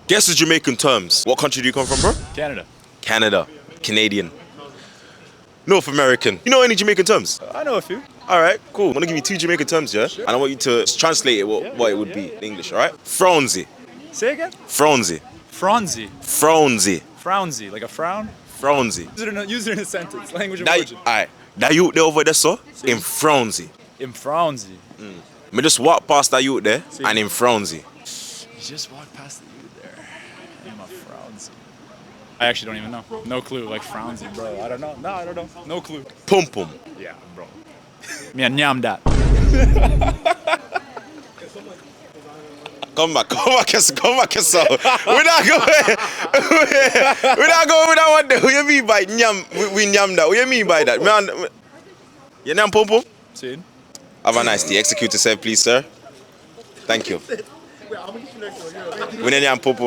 Guess the Jamaican terms. What country do you come from, bro? Canada. Canada. Canadian. North American. You know any Jamaican terms? I know a few. All right, cool. I'm gonna give you 2 Jamaican terms, yeah? Sure. And I want you to translate it what it would be in English, all right? Frownsy. Say again? Frownsy. Phronsie. Frownsy. Frownsy, like a frown? Frownsy. Use it in a sentence. Language of Now, origin. alright. Now you there over there, so? In Frownsy. In Frownsy. Me just walk past that you there and in Frownsy. You just walked past the dude there. I'm a Frownsy. I actually don't even know. No clue. Like Frownsy, bro. I don't know. No, I don't know. No clue. Pum pum. Yeah, bro. Me and nyam that. Come back, so. We're not going with that one there. What you mean by nyam? We nyam that. What you mean by that? Man, you nyam pum pum? See? Have a nice day. Execute yourself, please, sir. Thank you. We nyam pum pum.